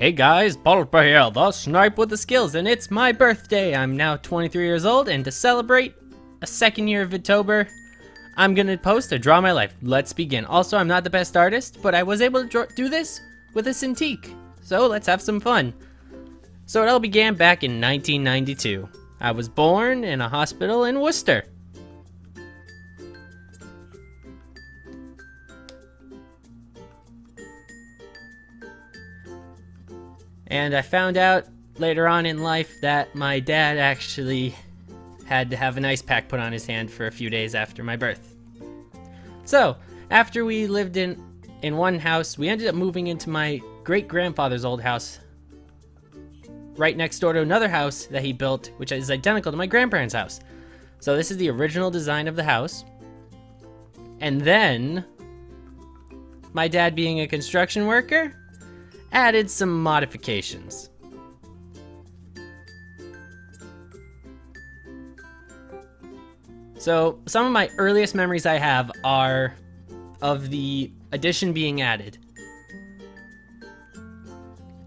Hey guys, PaulPer here, the snipe with the skills, and it's my birthday. I'm now 23 years old, and to celebrate a second year of VidTober, I'm gonna post a Draw My Life. Let's begin. Also, I'm not the best artist, but I was able to do this with a Cintiq, so let's have some fun. So it all began back in 1992. I was born in a hospital in Worcester. And I found out later on in life that my dad actually had to have an ice pack put on his hand for a few days after my birth. So, after we lived in one house, we ended up moving into my great-grandfather's old house, right next door to another house that he built, which is identical to my grandparents' house. So this is the original design of the house. And then, my dad being a construction worker, added some modifications. So some of my earliest memories I have are of the addition being added.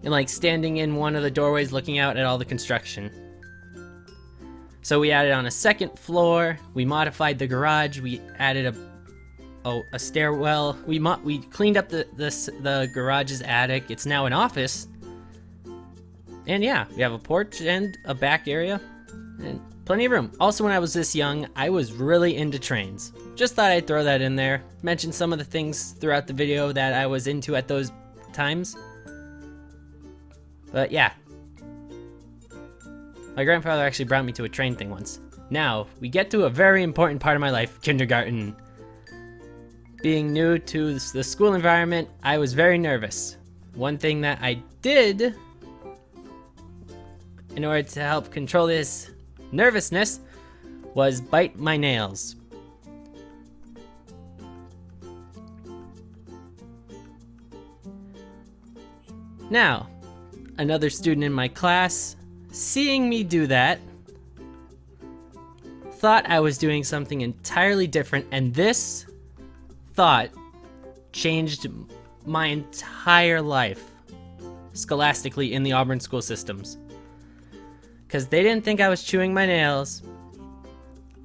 And like standing in one of the doorways looking out at all the construction. So we added on a second floor, we modified the garage, we added a stairwell. We cleaned up the garage's attic. It's now an office. And yeah, we have a porch and a back area and plenty of room. Also, when I was this young, I was really into trains. Just thought I'd throw that in there. Mention some of the things throughout the video that I was into at those times. But yeah. My grandfather actually brought me to a train thing once. Now, we get to a very important part of my life, kindergarten. Being new to the school environment, I was very nervous. One thing that I did in order to help control this nervousness was bite my nails. Now, another student in my class, seeing me do that, thought I was doing something entirely different, and this thought changed my entire life scholastically in the Auburn school systems. Because they didn't think I was chewing my nails.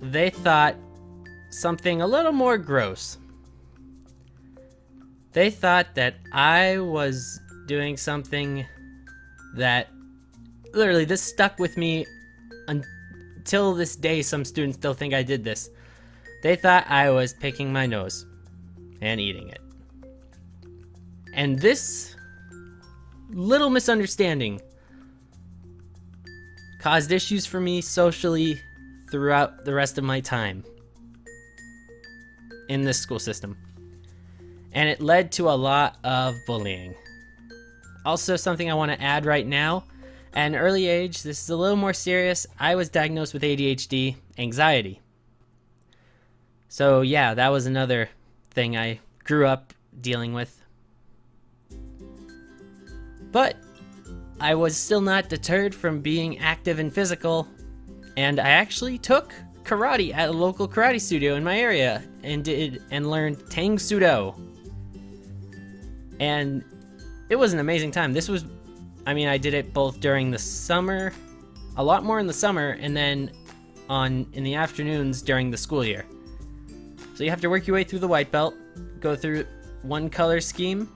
They thought something a little more gross. They thought that I was doing something that literally this stuck with me until this day. Some students still think I did this. They thought I was picking my nose and eating it. And this little misunderstanding caused issues for me socially throughout the rest of my time in this school system. And it led to a lot of bullying. Also, something I want to add right now, at an early age, this is a little more serious, I was diagnosed with ADHD, anxiety. So yeah, that was another thing I grew up dealing with. But I was still not deterred from being active and physical, and I actually took karate at a local karate studio in my area and learned Tang Sudo. And it was an amazing time. I did it both during the summer, a lot more in the summer, and then in the afternoons during the school year. So you have to work your way through the white belt, go through one color scheme,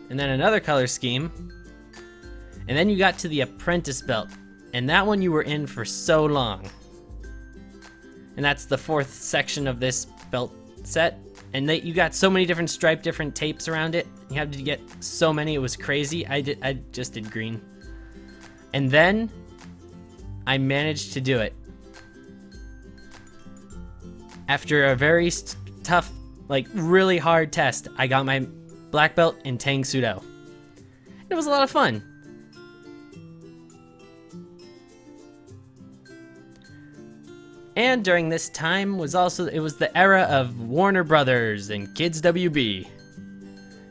and then another color scheme, and then you got to the apprentice belt, and that one you were in for so long. And that's the fourth section of this belt set, and you got so many different striped, different tapes around it. You had to get so many, it was crazy. I just did green. And then I managed to do it. After a very tough, really hard test, I got my black belt in Tang Sudo. It was a lot of fun. And during this time it was the era of Warner Brothers and Kids WB.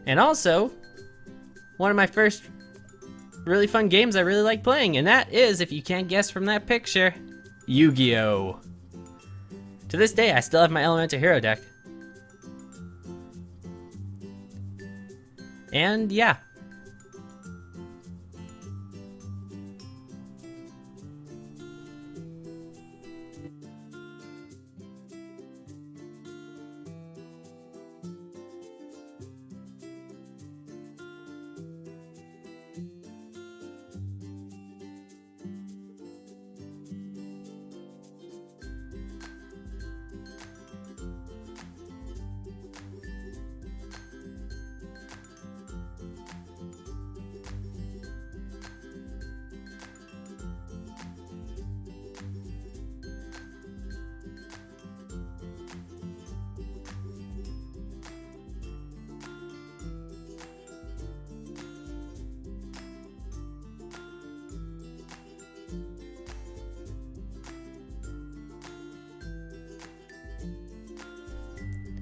And also, one of my first really fun games I really like playing, and that is, if you can't guess from that picture, Yu-Gi-Oh! To this day, I still have my Elemental Hero deck. And yeah.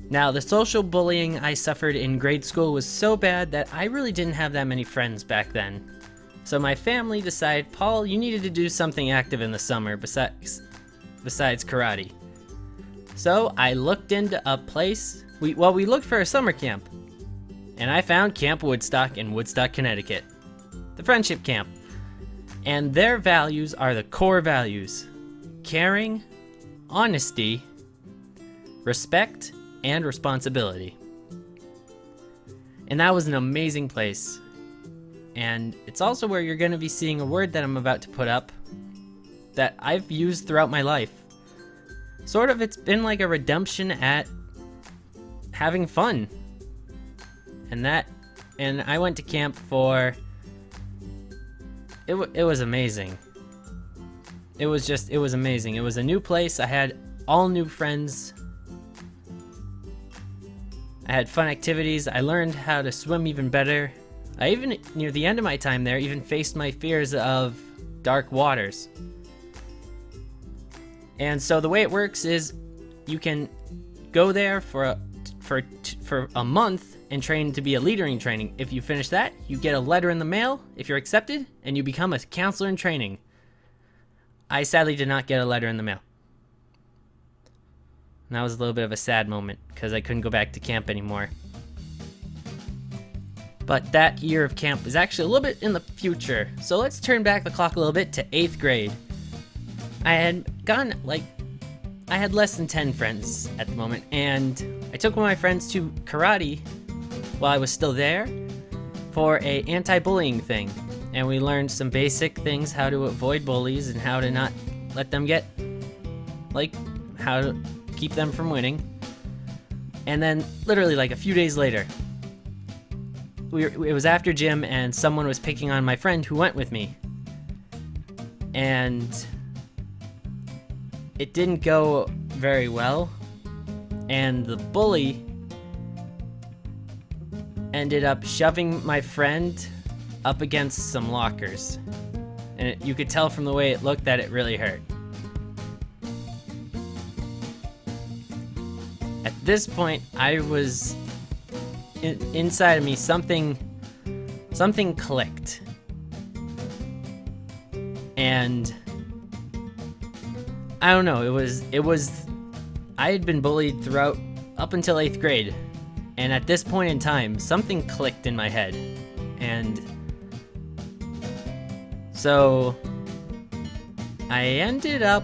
Now, the social bullying I suffered in grade school was so bad that I really didn't have that many friends back then. So my family decided, Paul, you needed to do something active in the summer besides karate. So I looked into a place, we looked for a summer camp, and I found Camp Woodstock in Woodstock, Connecticut, the friendship camp. And their values are the core values: caring, honesty, respect, and responsibility. And that was an amazing place. And it's also where you're going to be seeing a word that I'm about to put up that I've used throughout my life. Sort of, it's been like a redemption at having fun. And I went to camp for, it was amazing. It was amazing. It was a new place. I had all new friends. I had fun activities. I learned how to swim even better. I even, near the end of my time there, even faced my fears of dark waters. And so the way it works is you can go there for a month and train to be a leader in training. If you finish that, you get a letter in the mail if you're accepted, and you become a counselor in training. I sadly did not get a letter in the mail. And that was a little bit of a sad moment because I couldn't go back to camp anymore. But that year of camp is actually a little bit in the future. So let's turn back the clock a little bit to 8th grade. I had less than 10 friends at the moment, and I took one of my friends to karate while I was still there for a anti-bullying thing. And we learned some basic things, how to avoid bullies and how to not let them get, how to keep them from winning. And then literally a few days later, it was after gym and someone was picking on my friend who went with me. And it didn't go very well. And the bully ended up shoving my friend up against some lockers. And you could tell from the way it looked that it really hurt. At this point, I was inside of me, something clicked. And I don't know, I had been bullied throughout up until 8th grade. And at this point in time, something clicked in my head. And so I ended up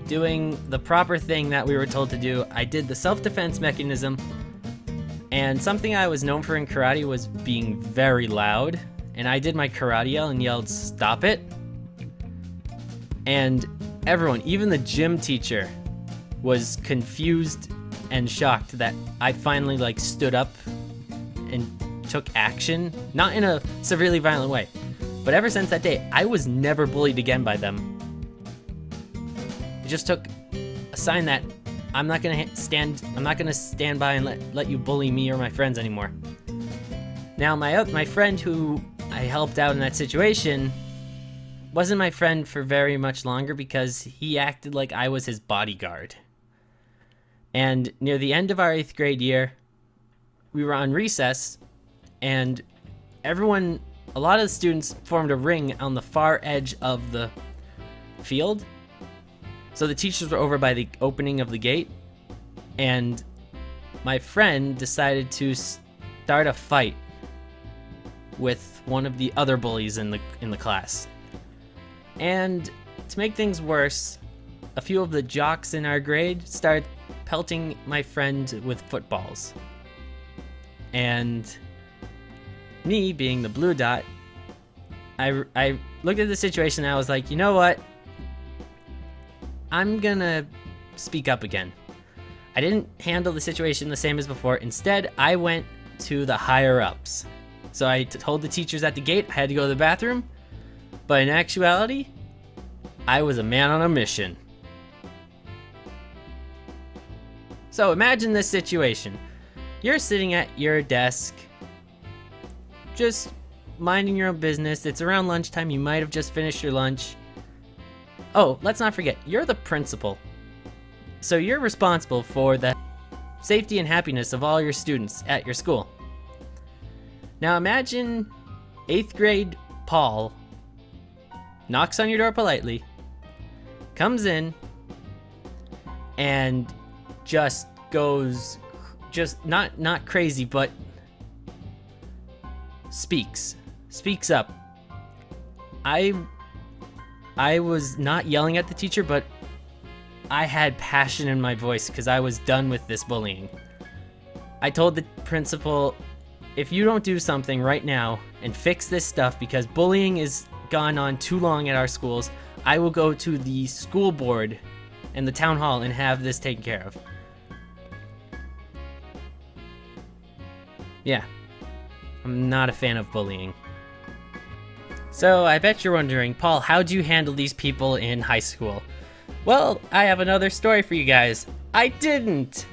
doing the proper thing that we were told to do. I did the self-defense mechanism. And something I was known for in karate was being very loud. And I did my karate yell and yelled, "Stop it." And everyone, even the gym teacher, was confused and shocked that I finally stood up and took action. Not in a severely violent way. But ever since that day, I was never bullied again by them. It just took a sign that I'm not gonna stand by and let you bully me or my friends anymore. Now, my friend who I helped out in that situation wasn't my friend for very much longer because he acted like I was his bodyguard. And near the end of our 8th grade year, we were on recess, and a lot of the students formed a ring on the far edge of the field. So the teachers were over by the opening of the gate, and my friend decided to start a fight with one of the other bullies in the class. And to make things worse, a few of the jocks in our grade started pelting my friend with footballs. And me, being the blue dot, I looked at the situation and I was like, you know what? I'm gonna speak up again. I didn't handle the situation the same as before. Instead, I went to the higher ups. So I told the teachers at the gate I had to go to the bathroom, but in actuality, I was a man on a mission. So imagine this situation. You're sitting at your desk, just minding your own business. It's around lunchtime. You might have just finished your lunch. Oh, let's not forget, you're the principal. So you're responsible for the safety and happiness of all your students at your school. Now imagine 8th grade Paul knocks on your door politely, comes in, and just goes, not crazy, but speaks up. I was not yelling at the teacher, but I had passion in my voice because I was done with this bullying. I told the principal, if you don't do something right now and fix this stuff, because bullying is gone on too long at our schools, I will go to the school board and the town hall and have this taken care of. Yeah, I'm not a fan of bullying. So I bet you're wondering, Paul, how do you handle these people in high school? Well, I have another story for you guys. I didn't!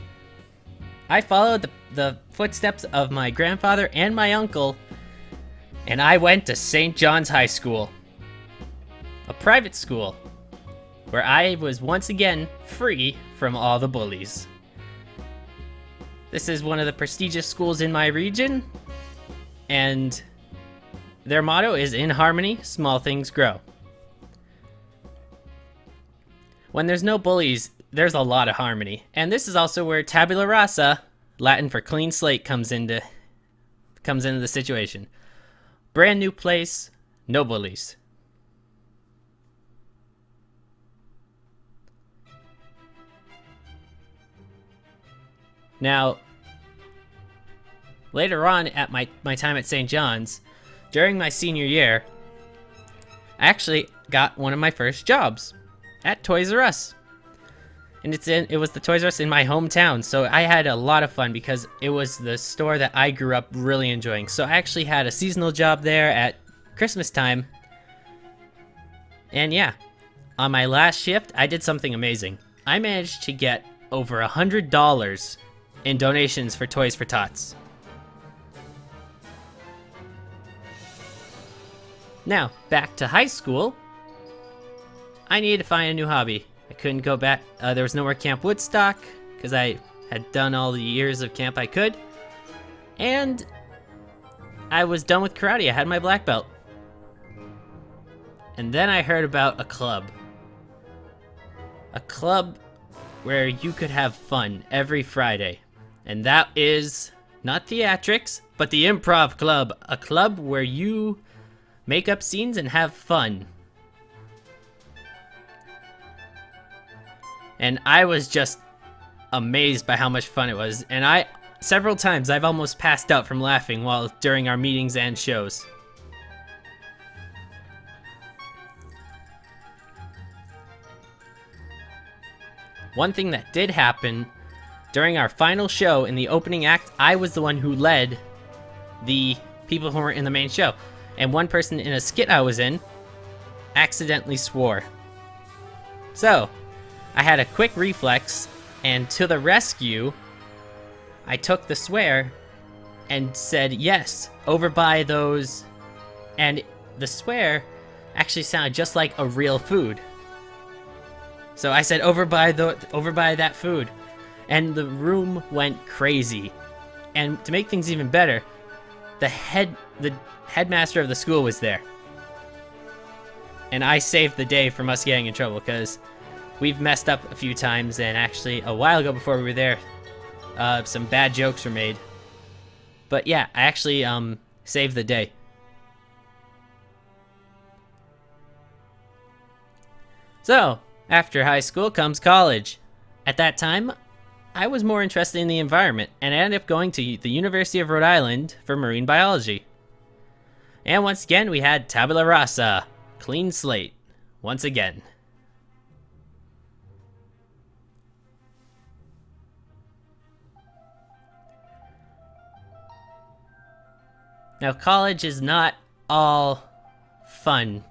I followed the footsteps of my grandfather and my uncle, and I went to St. John's High School, a private school, where I was once again free from all the bullies. This is one of the prestigious schools in my region, and their motto is, "In harmony, small things grow." When there's no bullies, there's a lot of harmony. And this is also where tabula rasa, Latin for clean slate, comes into the situation. Brand new place, no bullies. Now, later on at my time at St. John's, during my senior year, I actually got one of my first jobs at Toys R Us. And it was the Toys R Us in my hometown, so I had a lot of fun because it was the store that I grew up really enjoying. So I actually had a seasonal job there at Christmas time. And yeah, on my last shift, I did something amazing. I managed to get over $100 in donations for Toys for Tots. Now, back to high school. I needed to find a new hobby. I couldn't go back. There was no more Camp Woodstock because I had done all the years of camp I could. And I was done with karate. I had my black belt. And then I heard about a club. A club where you could have fun every Friday. And that is not theatrics, but the Improv Club. A club where you make up scenes and have fun. And I was just amazed by how much fun it was. And several times I've almost passed out from laughing during our meetings and shows. One thing that did happen during our final show in the opening act, I was the one who led the people who were in the main show. And one person in a skit I was in accidentally swore. So, I had a quick reflex, and to the rescue, I took the swear and said, "Yes, over by those," and the swear actually sounded just like a real food. So I said, over by that food," and the room went crazy. And to make things even better, the headmaster of the school was there. And I saved the day from us getting in trouble, because we've messed up a few times, and actually a while ago before we were there, some bad jokes were made. But yeah, I actually saved the day. So, after high school comes college. At that time, I was more interested in the environment, and I ended up going to the University of Rhode Island for marine biology. And once again, we had tabula rasa, clean slate, once again. Now, college is not all fun.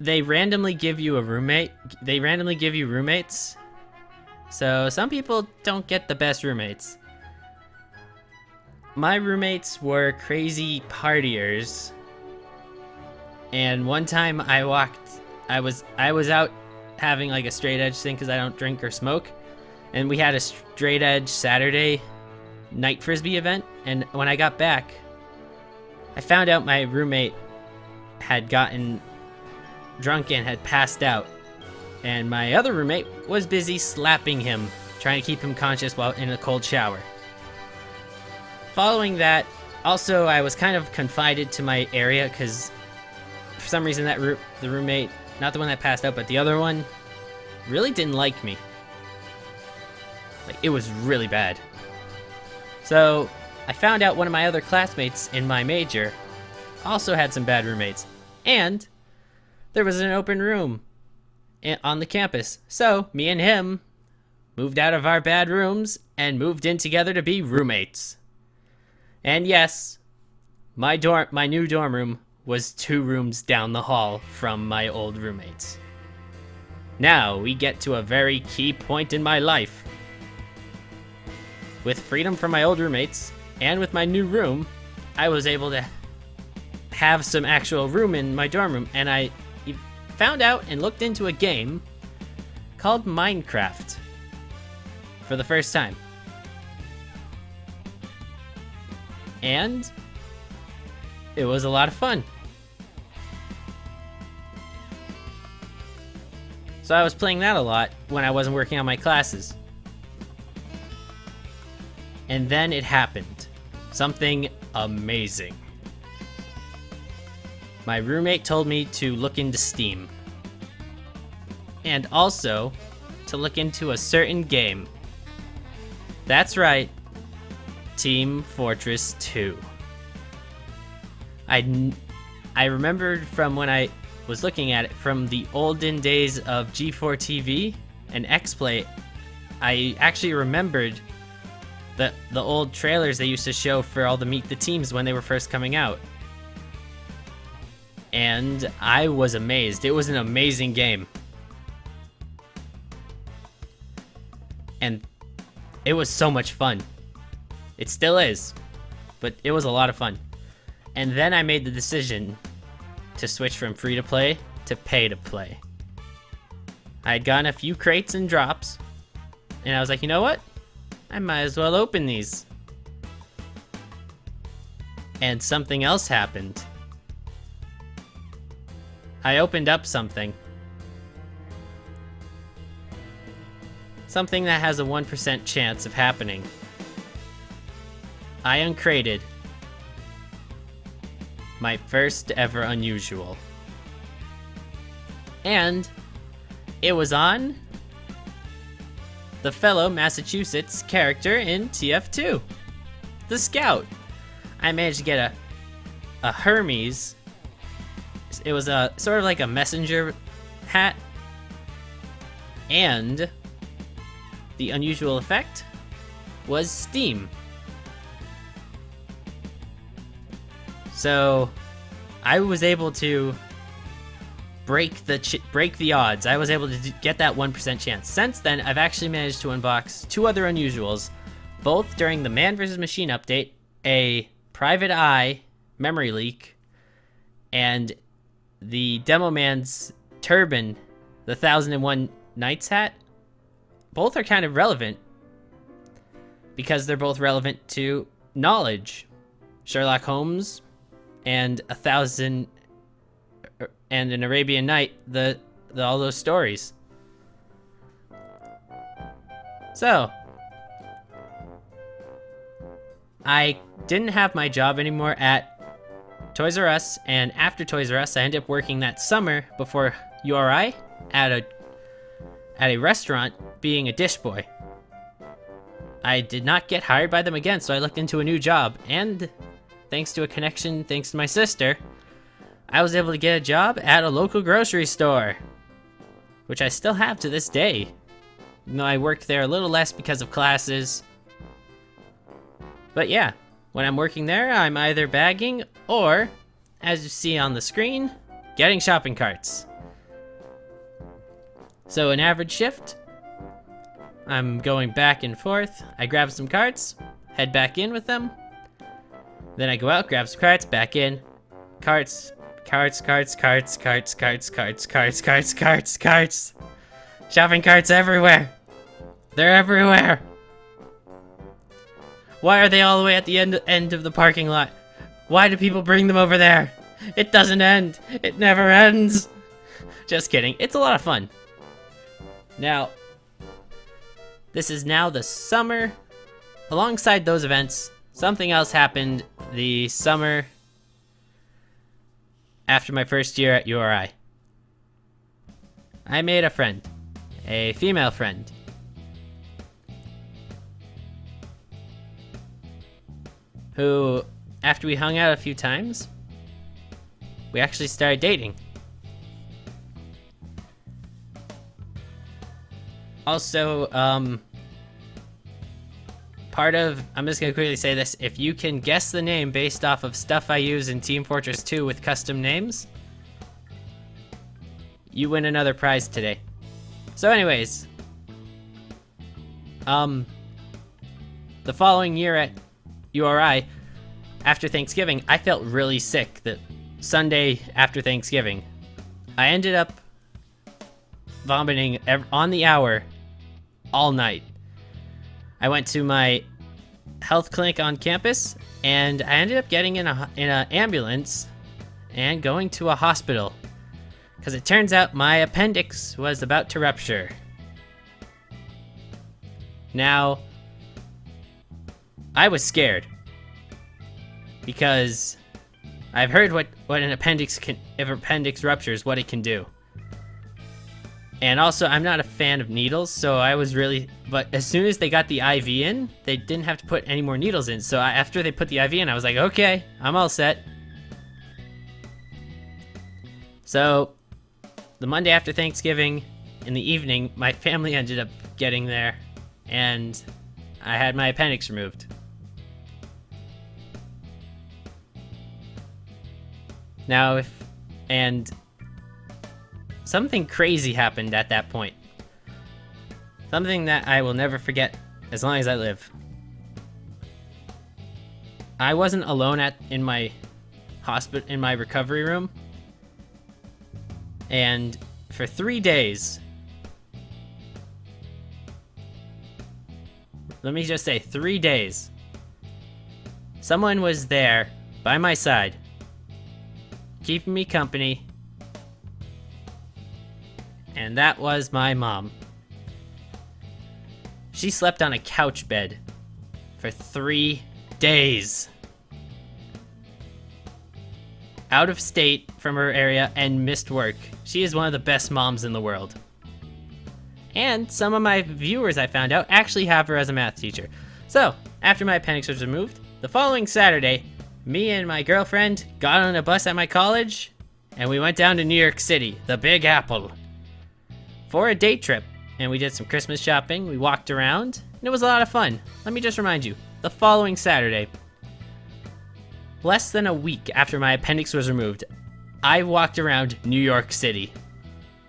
They randomly give you a roommate. They randomly give you roommates. So some people don't get the best roommates. My roommates were crazy partiers. And one time I was out having like a straight edge thing because I don't drink or smoke. And we had a straight edge Saturday night frisbee event. And when I got back, I found out my roommate had gotten drunk and had passed out. And my other roommate was busy slapping him, trying to keep him conscious while in a cold shower. Following that, also I was kind of confined to my area because for some reason that the roommate, not the one that passed out, but the other one, really didn't like me. Like, it was really bad. So I found out one of my other classmates in my major also had some bad roommates. And there was an open room on the campus. So me and him moved out of our bad rooms and moved in together to be roommates. And yes, my new dorm room was 2 rooms down the hall from my old roommates. Now we get to a very key point in my life. With freedom from my old roommates and with my new room, I was able to have some actual room in my dorm room, and I found out and looked into a game called Minecraft for the first time. And it was a lot of fun. So I was playing that a lot when I wasn't working on my classes. And then it happened. Something amazing. My roommate told me to look into Steam. And also to look into a certain game. That's right. Team Fortress 2. I remembered from when I was looking at it from the olden days of G4 TV and XPlay. I actually remembered the old trailers they used to show for all the Meet the Teams when they were first coming out. And I was amazed. It was an amazing game. And it was so much fun. It still is, but it was a lot of fun. And then I made the decision to switch from free to play to pay to play. I had gotten a few crates and drops, and I was like, you know what? I might as well open these. And something else happened. I opened up something. Something that has a 1% chance of happening. I uncrated my first ever unusual. And it was on the fellow Massachusetts character in TF2, the Scout. I managed to get a Hermes. It was a sort of like a messenger hat. And the unusual effect was Steam. So I was able to break the odds. I was able to get that 1% chance. Since then, I've actually managed to unbox 2 other unusuals, both during the Man vs. Machine update, a Private Eye memory leak, and the Demo Man's turban, the 1001 Nights hat. Both are kind of relevant because they're both relevant to knowledge. Sherlock Holmes and an Arabian Night, all those stories. So I didn't have my job anymore at Toys R Us, and after Toys R Us, I ended up working that summer before URI at a restaurant being a dish boy. I did not get hired by them again, so I looked into a new job, and thanks to a connection, thanks to my sister, I was able to get a job at a local grocery store, which I still have to this day, even though I work there a little less because of classes. But yeah, when I'm working there, I'm either bagging or, as you see on the screen, getting shopping carts. So an average shift, I'm going back and forth. I grab some carts, head back in with them. Then I go out, grab some carts, back in. Carts. Shopping carts everywhere. They're everywhere. Why are they all the way at the end of the parking lot? Why do people bring them over there? It doesn't end. It never ends. Just kidding. It's a lot of fun. Now, this is now the summer. Alongside those events, something else happened the summer after my first year at URI. I made a friend. A female friend. Who, after we hung out a few times, we actually started dating. Also, I'm just gonna quickly say this, if you can guess the name based off of stuff I use in Team Fortress 2 with custom names, you win another prize today. So anyways, the following year at URI, after Thanksgiving, I felt really sick the Sunday after Thanksgiving. I ended up vomiting on the hour all night. I went to my health clinic on campus, and I ended up getting in an ambulance and going to a hospital because it turns out my appendix was about to rupture. Now, I was scared because I've heard what an appendix can, if appendix ruptures, what it can do. And also, I'm not a fan of needles, so I was really, but as soon as they got the IV in, they didn't have to put any more needles in. So after they put the IV in, I was like, okay, I'm all set. So the Monday after Thanksgiving, in the evening, my family ended up getting there, and I had my appendix removed. Now, something crazy happened at that point. Something that I will never forget as long as I live. I wasn't alone in my recovery room. And for 3 days, let me just say 3 days, someone was there by my side, keeping me company, and that was my mom. She slept on a couch bed for 3 days. Out of state from her area and missed work. She is one of the best moms in the world. And some of my viewers, I found out, actually have her as a math teacher. So, after my appendix was removed, the following Saturday, me and my girlfriend got on a bus at my college, and we went down to New York City, the Big Apple, for a day trip. And we did some Christmas shopping, we walked around, and it was a lot of fun. Let me just remind you, the following Saturday, less than a week after my appendix was removed, I walked around New York City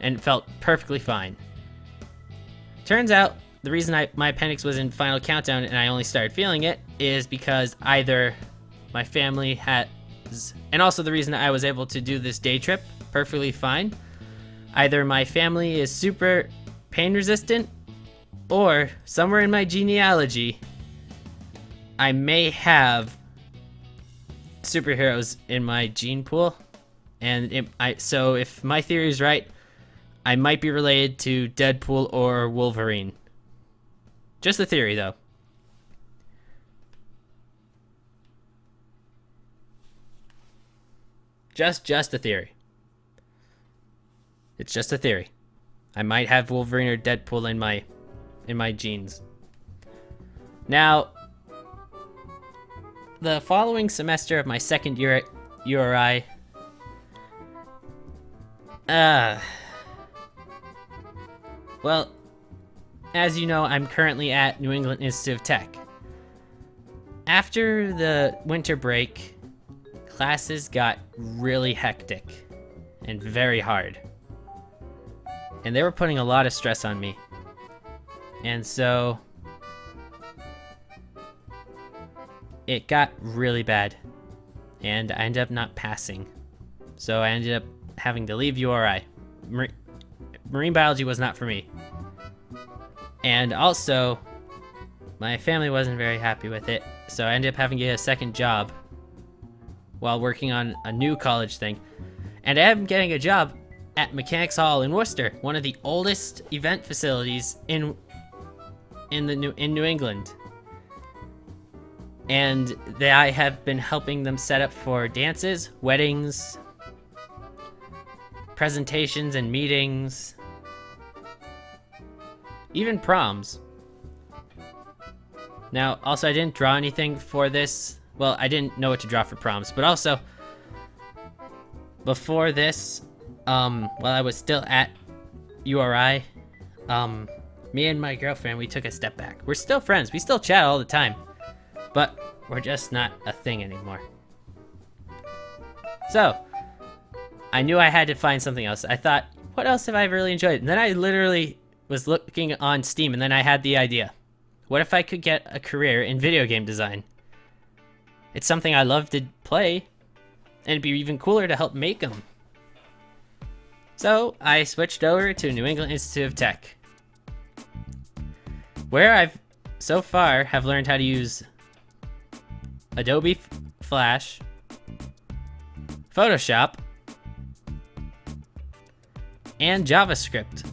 and felt perfectly fine. Turns out, the reason my appendix was in final countdown and I only started feeling it is because either my family has, and also the reason that I was able to do this day trip perfectly fine, either my family is super pain resistant, or somewhere in my genealogy, I may have superheroes in my gene pool, and so if my theory is right, I might be related to Deadpool or Wolverine. Just a theory, though. Just a theory. It's just a theory. I might have Wolverine or Deadpool in my genes. Now, the following semester of my second year at URI, well, as you know, I'm currently at New England Institute of Tech. After the winter break, classes got really hectic and very hard. And they were putting a lot of stress on me. And so it got really bad, and I ended up not passing. So I ended up having to leave URI. marine biology was not for me. And also, my family wasn't very happy with it, so I ended up having to get a second job while working on a new college thing. And I am getting a job at Mechanics Hall in Worcester, one of the oldest event facilities in New England. And I have been helping them set up for dances, weddings, presentations and meetings, even proms. Now, also, I didn't draw anything for this. Well, I didn't know what to draw for proms, but also, before this, while I was still at URI, me and my girlfriend, we took a step back. We're still friends. We still chat all the time, but we're just not a thing anymore. So, I knew I had to find something else. I thought, what else have I really enjoyed? And then I literally was looking on Steam, and then I had the idea. What if I could get a career in video game design? It's something I love to play, and it'd be even cooler to help make them. So I switched over to New England Institute of Tech, where I've so far have learned how to use Adobe Flash, Photoshop, and JavaScript.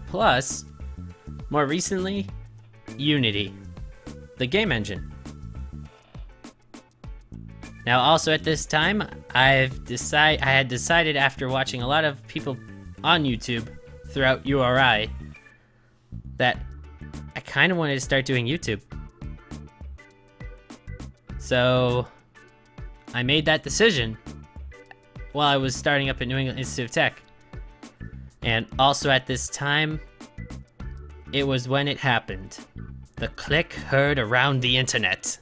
Plus, more recently, Unity, the game engine. Now, also at this time, I had decided after watching a lot of people on YouTube throughout URI that I kind of wanted to start doing YouTube. So I made that decision while I was starting up at New England Institute of Tech. And also at this time, it was when it happened. The click heard around the internet.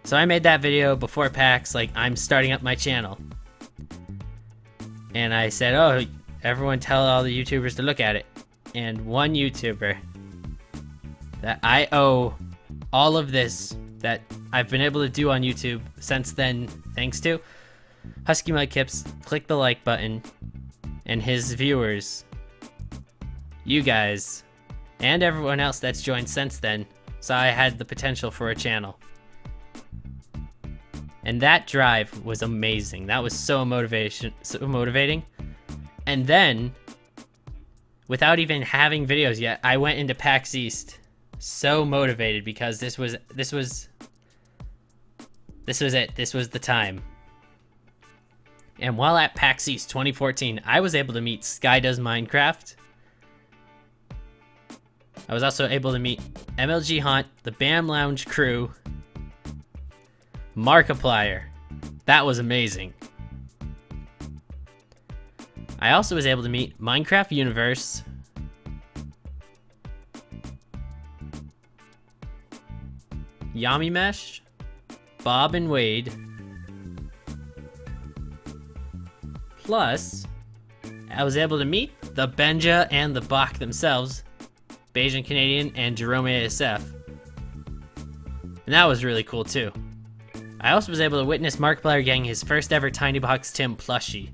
So I made that video before PAX, like, I'm starting up my channel. And I said, oh, everyone tell all the YouTubers to look at it. And one YouTuber that I owe all of this that I've been able to do on YouTube since then, thanks to Husky Mudkips, click the like button, and his viewers, you guys, and everyone else that's joined since then, saw I had the potential for a channel. And that drive was amazing. That was so motivating. And then, without even having videos yet, I went into PAX East so motivated because this was it. This was the time. And while at PAX East 2014, I was able to meet Sky Does Minecraft. I was also able to meet MLG Haunt, the BAM Lounge crew, Markiplier. That was amazing. I also was able to meet Minecraft Universe, Yami Mesh, Bob and Wade, plus I was able to meet the Benja and the Bach themselves, Bayesian Canadian and Jerome ASF. And that was really cool too. I also was able to witness Markiplier getting his first ever Tiny Box Tim plushie.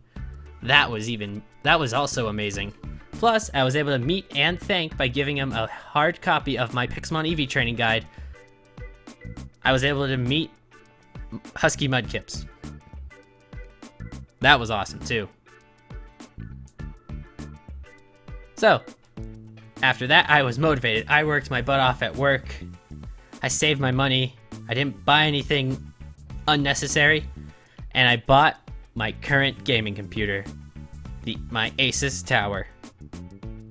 That was also amazing. Plus, I was able to meet and thank by giving him a hard copy of my Pixelmon Eevee training guide. I was able to meet Husky Mudkips. That was awesome too. So, after that, I was motivated. I worked my butt off at work. I saved my money. I didn't buy anything unnecessary. And I bought my current gaming computer, my Asus Tower.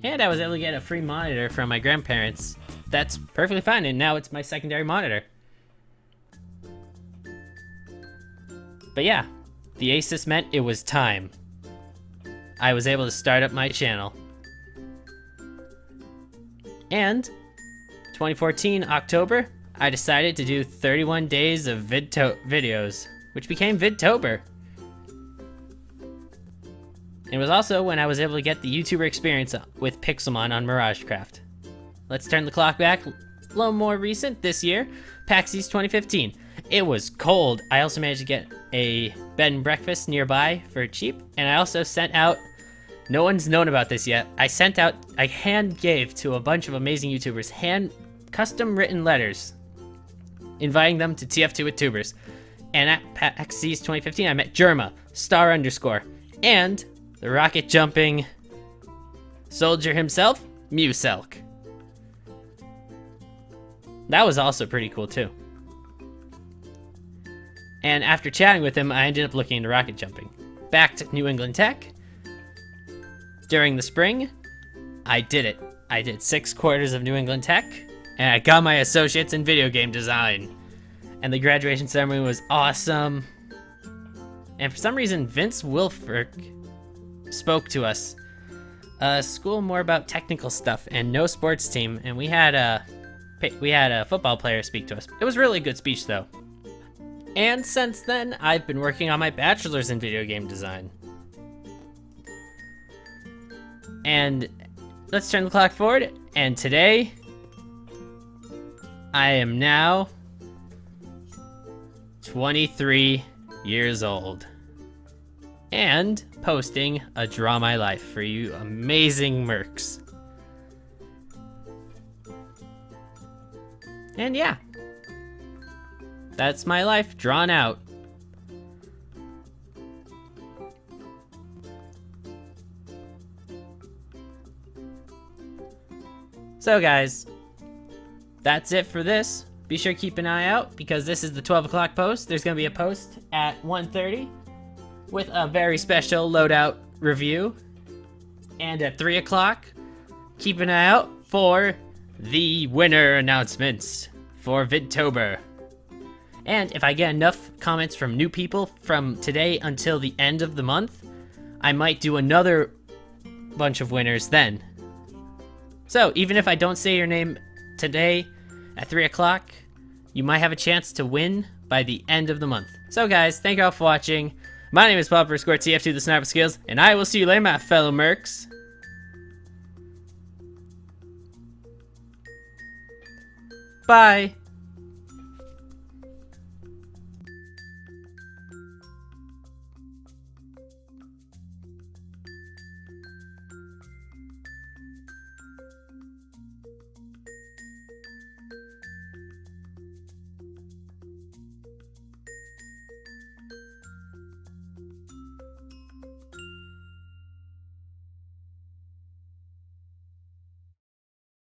And I was able to get a free monitor from my grandparents. That's perfectly fine, and now it's my secondary monitor. But yeah, the Asus meant it was time. I was able to start up my channel. And 2014 October, I decided to do 31 days of videos, which became VidTober. It was also when I was able to get the YouTuber experience with Pixelmon on MirageCraft. Let's turn the clock back a little more recent this year. PAX East 2015. It was cold. I also managed to get a bed and breakfast nearby for cheap, and I also sent out, no one's known about this yet, I hand gave to a bunch of amazing YouTubers custom written letters inviting them to TF2 with Tubers. And at PAX East 2015, I met Germa, Star _, and the rocket jumping soldier himself, Muselk. That was also pretty cool too. And after chatting with him, I ended up looking into rocket jumping. Back to New England Tech. During the spring, I did it. I did 6 quarters of New England Tech, and I got my associates in video game design. And the graduation ceremony was awesome. And for some reason, Vince Wilfork spoke to us. School more about technical stuff and no sports team, and we had a football player speak to us. It was really a good speech though. And since then, I've been working on my bachelor's in video game design. And let's turn the clock forward, and today, I am now 23 years old. And posting a Draw My Life for you amazing Mercs. And yeah, that's my life drawn out. So guys, that's it for this. Be sure to keep an eye out because this is the 12 o'clock post. There's going to be a post at 1:30 with a very special loadout review. And at 3 o'clock, keep an eye out for the winner announcements for VidTober. And if I get enough comments from new people from today until the end of the month, I might do another bunch of winners then. So even if I don't say your name today at 3 o'clock, you might have a chance to win by the end of the month. So guys, thank you all for watching. My name is PaulPer, TF2 the Sniper Skills, and I will see you later, my fellow Mercs. Bye.